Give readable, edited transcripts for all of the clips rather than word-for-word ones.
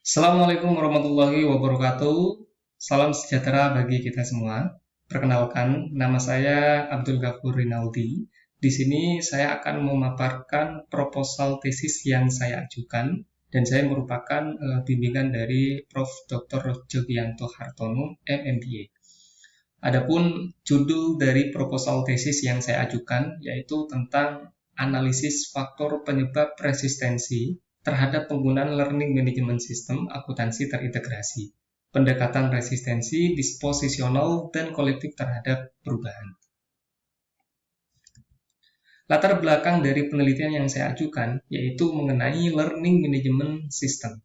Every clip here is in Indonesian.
Assalamualaikum warahmatullahi wabarakatuh. Salam sejahtera bagi kita semua. Perkenalkan, nama saya Abdul Ghafur Rinaldi. Di sini saya akan memaparkan proposal tesis yang saya ajukan dan saya merupakan bimbingan dari Prof. Dr. Jogianto Hartono, MMBA. Adapun judul dari proposal tesis yang saya ajukan yaitu tentang analisis faktor penyebab resistensi terhadap penggunaan Learning Management System akuntansi terintegrasi, pendekatan resistensi disposisional dan kolektif terhadap perubahan. Latar belakang dari penelitian yang saya ajukan yaitu mengenai Learning Management System.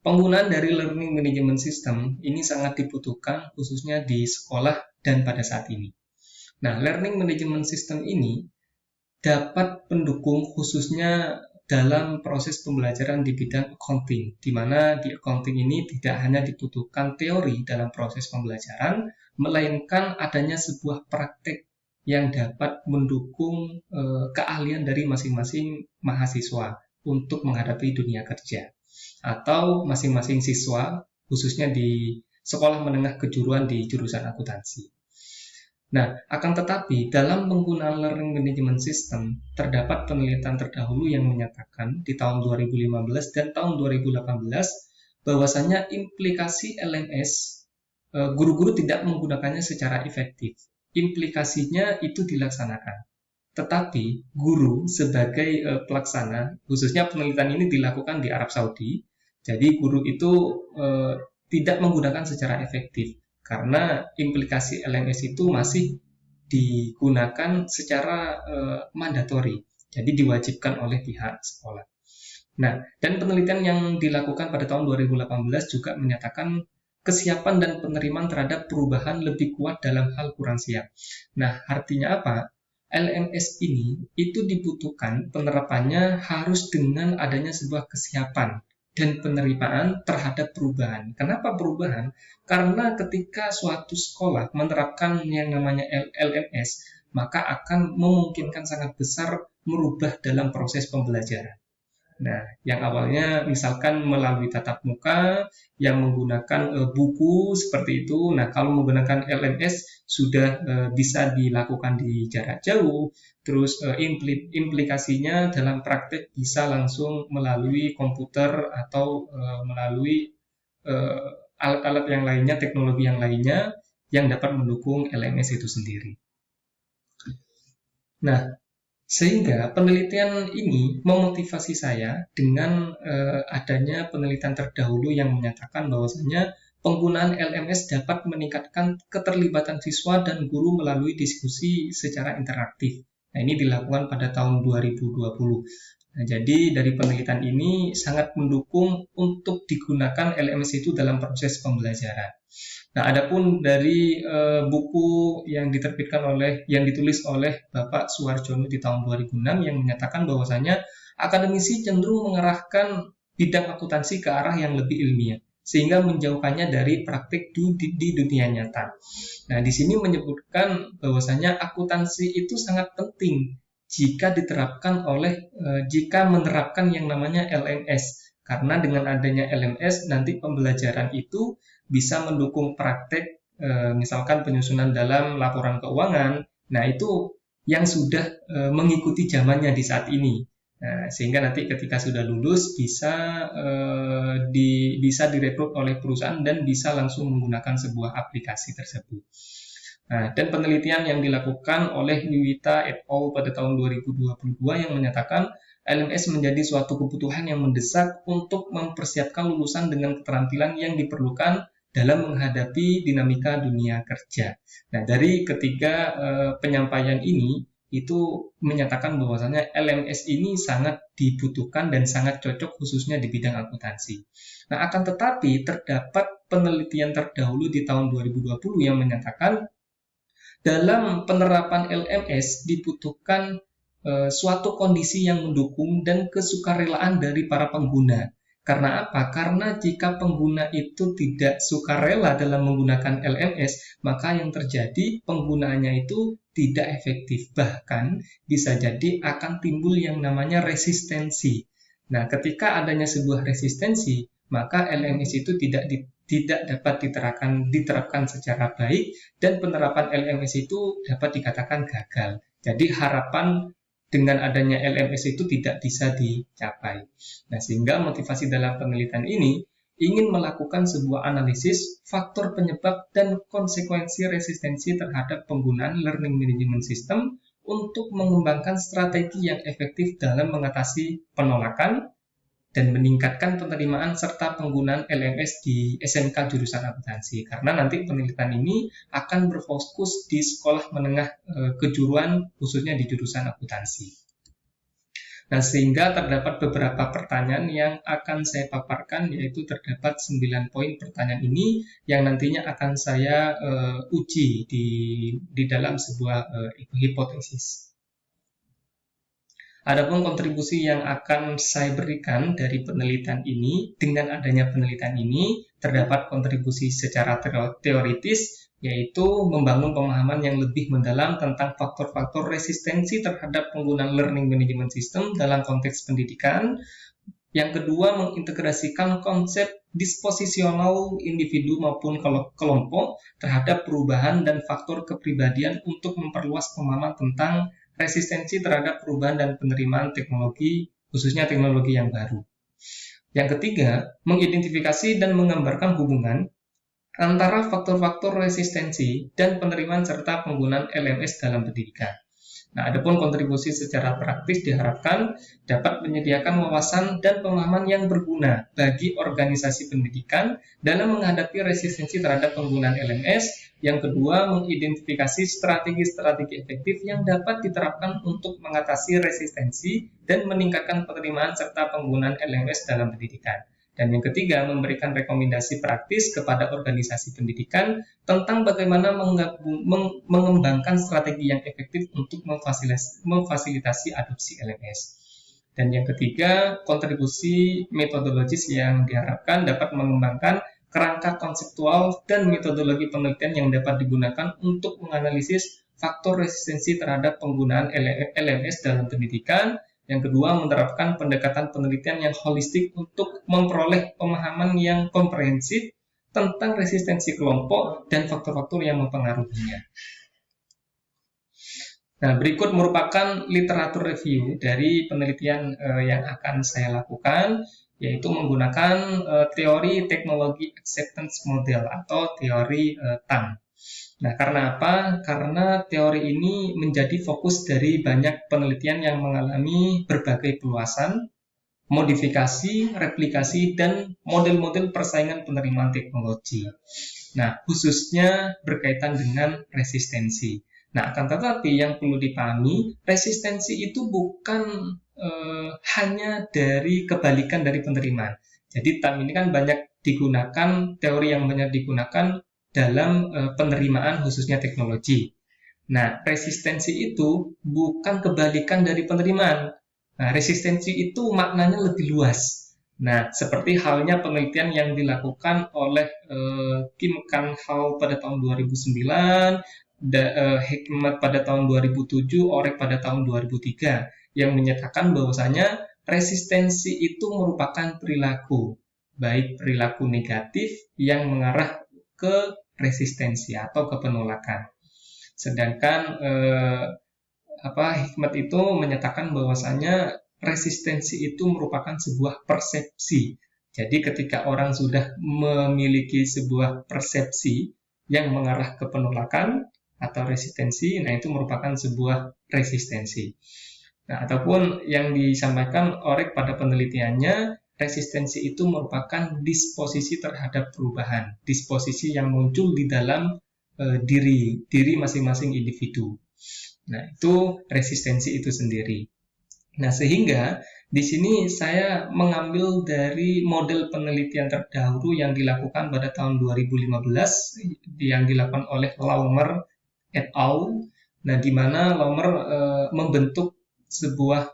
Penggunaan dari Learning Management System ini sangat dibutuhkan khususnya di sekolah dan pada saat ini. Nah, Learning Management System ini dapat mendukung khususnya dalam proses pembelajaran di bidang accounting, di mana di accounting ini tidak hanya dibutuhkan teori dalam proses pembelajaran, melainkan adanya sebuah praktek yang dapat mendukung keahlian dari masing-masing mahasiswa untuk menghadapi dunia kerja, atau masing-masing siswa, khususnya di sekolah menengah kejuruan di jurusan akuntansi. Nah, akan tetapi dalam penggunaan Learning Management System terdapat penelitian terdahulu yang menyatakan di tahun 2015 dan tahun 2018 bahwasanya implikasi LMS guru-guru tidak menggunakannya secara efektif. Implikasinya itu dilaksanakan. Tetapi guru sebagai pelaksana, khususnya penelitian ini dilakukan di Arab Saudi, jadi guru itu tidak menggunakan secara efektif. Karena implikasi LMS itu masih digunakan secara mandatori, jadi diwajibkan oleh pihak sekolah. Nah, dan penelitian yang dilakukan pada tahun 2018 juga menyatakan kesiapan dan penerimaan terhadap perubahan lebih kuat dalam hal kurang siap. Nah, artinya apa? LMS ini itu dibutuhkan penerapannya harus dengan adanya sebuah kesiapan dan penerimaan terhadap perubahan. Kenapa perubahan? Karena ketika suatu sekolah menerapkan yang namanya LMS, maka akan memungkinkan sangat besar merubah dalam proses pembelajaran. Nah, yang awalnya misalkan melalui tatap muka yang menggunakan buku seperti itu. Nah, kalau menggunakan LMS sudah bisa dilakukan di jarak jauh. Terus implikasinya dalam praktek bisa langsung melalui komputer atau melalui alat-alat yang lainnya, teknologi yang lainnya yang dapat mendukung LMS itu sendiri. Nah, sehingga penelitian ini memotivasi saya dengan adanya penelitian terdahulu yang menyatakan bahwasanya penggunaan LMS dapat meningkatkan keterlibatan siswa dan guru melalui diskusi secara interaktif. Nah, ini dilakukan pada tahun 2020. Nah, jadi dari penelitian ini sangat mendukung untuk digunakan LMS itu dalam proses pembelajaran. Nah, adapun dari buku yang ditulis oleh Bapak Suharjono di tahun 2006 yang menyatakan bahwasanya akademisi cenderung mengarahkan bidang akuntansi ke arah yang lebih ilmiah sehingga menjauhkannya dari praktik di dunia nyata. Nah, di sini menyebutkan bahwasanya akuntansi itu sangat penting jika menerapkan yang namanya LMS. Karena dengan adanya LMS nanti pembelajaran itu bisa mendukung praktek misalkan penyusunan dalam laporan keuangan. Nah, itu yang sudah mengikuti zamannya di saat ini. Nah, sehingga nanti ketika sudah lulus bisa direkrut oleh perusahaan dan bisa langsung menggunakan sebuah aplikasi tersebut. Nah, dan penelitian yang dilakukan oleh Wiwita et al. Pada tahun 2022 yang menyatakan LMS menjadi suatu kebutuhan yang mendesak untuk mempersiapkan lulusan dengan keterampilan yang diperlukan dalam menghadapi dinamika dunia kerja. Nah, dari ketiga penyampaian ini itu menyatakan bahwasanya LMS ini sangat dibutuhkan dan sangat cocok khususnya di bidang akuntansi. Nah, akan tetapi terdapat penelitian terdahulu di tahun 2020 yang menyatakan dalam penerapan LMS dibutuhkan suatu kondisi yang mendukung dan kesukarelaan dari para pengguna. Karena apa? Karena jika pengguna itu tidak sukarela dalam menggunakan LMS, maka yang terjadi penggunaannya itu tidak efektif. Bahkan bisa jadi akan timbul yang namanya resistensi. Nah, ketika adanya sebuah resistensi, maka LMS itu tidak dapat diterapkan secara baik, dan penerapan LMS itu dapat dikatakan gagal. Jadi harapan dengan adanya LMS itu tidak bisa dicapai. Nah, sehingga motivasi dalam penelitian ini ingin melakukan sebuah analisis faktor penyebab dan konsekuensi resistensi terhadap penggunaan learning management system untuk mengembangkan strategi yang efektif dalam mengatasi penolakan dan meningkatkan penerimaan serta penggunaan LMS di SMK jurusan akuntansi. Karena nanti penelitian ini akan berfokus di sekolah menengah kejuruan, khususnya di jurusan akuntansi. Nah, sehingga terdapat beberapa pertanyaan yang akan saya paparkan, yaitu terdapat 9 poin pertanyaan ini yang nantinya akan saya uji di dalam sebuah hipotesis. Adapun kontribusi yang akan saya berikan dari penelitian ini, dengan adanya penelitian ini terdapat kontribusi secara teoritis, yaitu membangun pemahaman yang lebih mendalam tentang faktor-faktor resistensi terhadap penggunaan learning management system dalam konteks pendidikan. Yang kedua, mengintegrasikan konsep disposisional individu maupun kelompok terhadap perubahan dan faktor kepribadian untuk memperluas pemahaman tentang resistensi terhadap perubahan dan penerimaan teknologi, khususnya teknologi yang baru. Yang ketiga, mengidentifikasi dan menggambarkan hubungan antara faktor-faktor resistensi dan penerimaan serta penggunaan LMS dalam pendidikan. Nah, adapun kontribusi secara praktis diharapkan dapat menyediakan wawasan dan pemahaman yang berguna bagi organisasi pendidikan dalam menghadapi resistensi terhadap penggunaan LMS. Yang kedua, mengidentifikasi strategi-strategi efektif yang dapat diterapkan untuk mengatasi resistensi dan meningkatkan penerimaan serta penggunaan LMS dalam pendidikan. Dan yang ketiga, memberikan rekomendasi praktis kepada organisasi pendidikan tentang bagaimana mengembangkan strategi yang efektif untuk memfasilitasi adopsi LMS. Dan yang ketiga, kontribusi metodologis yang diharapkan dapat mengembangkan kerangka konseptual dan metodologi penelitian yang dapat digunakan untuk menganalisis faktor resistensi terhadap penggunaan LMS dalam pendidikan. Yang kedua, menerapkan pendekatan penelitian yang holistik untuk memperoleh pemahaman yang komprehensif tentang resistensi kelompok dan faktor-faktor yang mempengaruhinya. Nah, berikut merupakan literatur review dari penelitian yang akan saya lakukan, yaitu menggunakan teori teknologi acceptance model atau teori TAM. Nah, karena apa? Karena teori ini menjadi fokus dari banyak penelitian yang mengalami berbagai peluasan, modifikasi, replikasi, dan model-model persaingan penerimaan teknologi. Nah, khususnya berkaitan dengan resistensi. Nah, akan tetapi yang perlu dipahami, resistensi itu bukan hanya dari kebalikan dari penerimaan. Jadi, TAM ini kan banyak digunakan, teori yang banyak digunakan dalam penerimaan khususnya teknologi. Nah, resistensi itu bukan kebalikan dari penerimaan. Nah, resistensi itu maknanya lebih luas. Nah, seperti halnya penelitian yang dilakukan oleh Kim Kan-hal pada tahun 2009, Hikmat pada tahun 2007, Orek pada tahun 2003, yang menyatakan bahwasanya resistensi itu merupakan perilaku, baik perilaku negatif yang mengarah ke resistensi atau ke penolakan. Sedangkan Hikmat itu menyatakan bahwasanya resistensi itu merupakan sebuah persepsi. Jadi ketika orang sudah memiliki sebuah persepsi yang mengarah ke penolakan atau resistensi, nah itu merupakan sebuah resistensi. Nah, ataupun yang disampaikan Orek pada penelitiannya, resistensi itu merupakan disposisi terhadap perubahan, disposisi yang muncul di dalam diri masing-masing individu. Nah, itu resistensi itu sendiri. Nah, sehingga di sini saya mengambil dari model penelitian terdahulu yang dilakukan pada tahun 2015 yang dilakukan oleh Laumer et al. Nah, di mana Laumer membentuk sebuah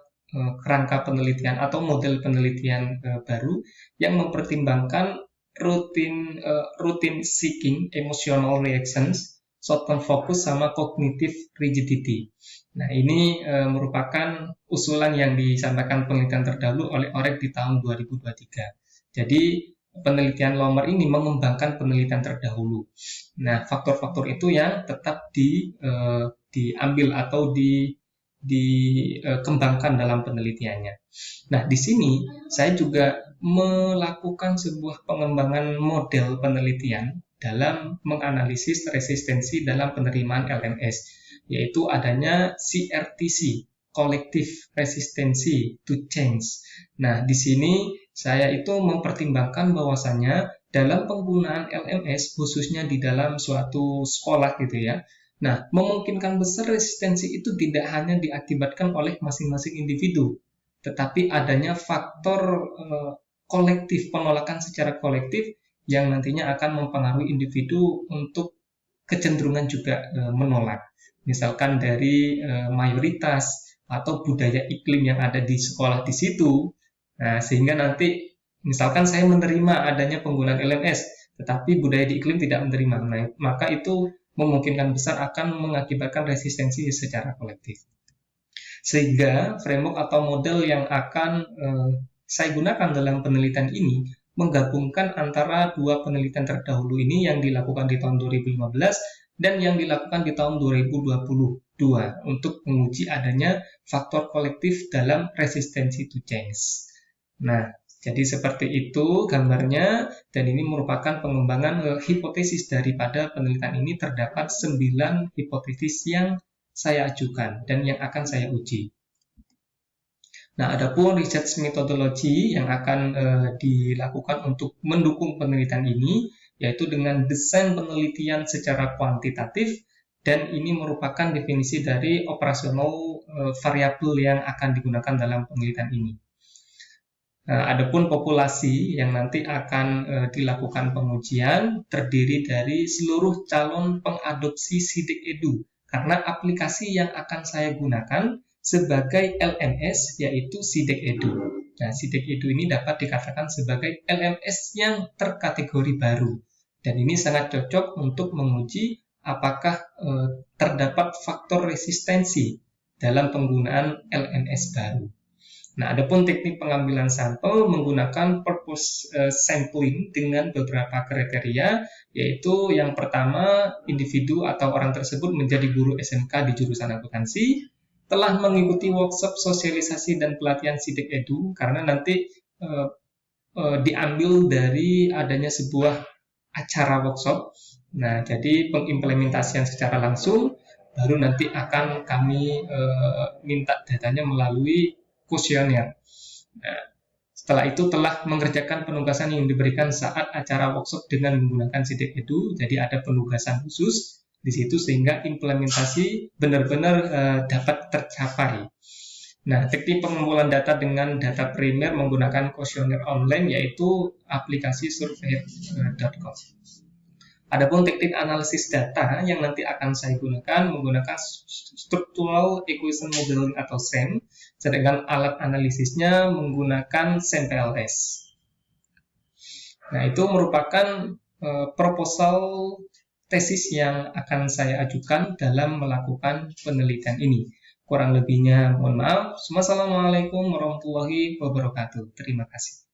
kerangka penelitian atau model penelitian baru yang mempertimbangkan routine seeking, emotional reactions, short-term focus, sama cognitive rigidity. Nah, ini merupakan usulan yang disampaikan penelitian terdahulu oleh Orek di tahun 2023. Jadi, penelitian Lomer ini mengembangkan penelitian terdahulu. Nah, faktor-faktor itu yang tetap diambil atau dikembangkan dalam penelitiannya. Nah, di sini saya juga melakukan sebuah pengembangan model penelitian dalam menganalisis resistensi dalam penerimaan LMS, yaitu adanya CRTC, Collective Resistency to Change. Nah, di sini saya itu mempertimbangkan bahwasanya dalam penggunaan LMS, khususnya di dalam suatu sekolah gitu ya, nah, memungkinkan besar resistensi itu tidak hanya diakibatkan oleh masing-masing individu, tetapi adanya faktor kolektif, penolakan secara kolektif yang nantinya akan mempengaruhi individu untuk kecenderungan juga menolak. Misalkan dari mayoritas atau budaya iklim yang ada di sekolah di situ. Nah, sehingga nanti misalkan saya menerima adanya penggunaan LMS, tetapi budaya di iklim tidak menerima. Nah, maka itu memungkinkan besar akan mengakibatkan resistensi secara kolektif. Sehingga framework atau model yang akan saya gunakan dalam penelitian ini menggabungkan antara dua penelitian terdahulu ini yang dilakukan di tahun 2015 dan yang dilakukan di tahun 2022 untuk menguji adanya faktor kolektif dalam resistensi to change. Nah, jadi seperti itu gambarnya, dan ini merupakan pengembangan hipotesis daripada penelitian ini. Terdapat 9 hipotesis yang saya ajukan dan yang akan saya uji. Nah, adapun research methodology yang akan dilakukan untuk mendukung penelitian ini, yaitu dengan desain penelitian secara kuantitatif, dan ini merupakan definisi dari operasional variabel yang akan digunakan dalam penelitian ini. Adapun populasi yang nanti akan dilakukan pengujian terdiri dari seluruh calon pengadopsi SIDIQ Edu, karena aplikasi yang akan saya gunakan sebagai LMS yaitu SIDIQ Edu. Nah, SIDIQ Edu ini dapat dikatakan sebagai LMS yang terkategori baru, dan ini sangat cocok untuk menguji apakah terdapat faktor resistensi dalam penggunaan LMS baru. Nah, adapun teknik pengambilan sampel menggunakan purpose sampling dengan beberapa kriteria, yaitu yang pertama, individu atau orang tersebut menjadi guru SMK di jurusan akuntansi, telah mengikuti workshop sosialisasi dan pelatihan SIDIQ Edu, karena nanti diambil dari adanya sebuah acara workshop. Nah, jadi pengimplementasian secara langsung, baru nanti akan kami minta datanya melalui kuesioner. Nah, setelah itu telah mengerjakan penugasan yang diberikan saat acara workshop dengan menggunakan SIDIQ Edu, jadi ada penugasan khusus di situ sehingga implementasi benar-benar dapat tercapai. Nah, teknik pengumpulan data dengan data primer menggunakan kuesioner online yaitu aplikasi survey.com. Adapun teknik analisis data yang nanti akan saya gunakan menggunakan Structural Equation Modeling atau SEM, sedangkan alat analisisnya menggunakan SEM-PLS. Nah, itu merupakan proposal tesis yang akan saya ajukan dalam melakukan penelitian ini. Kurang lebihnya mohon maaf. Wassalamualaikum warahmatullahi wabarakatuh. Terima kasih.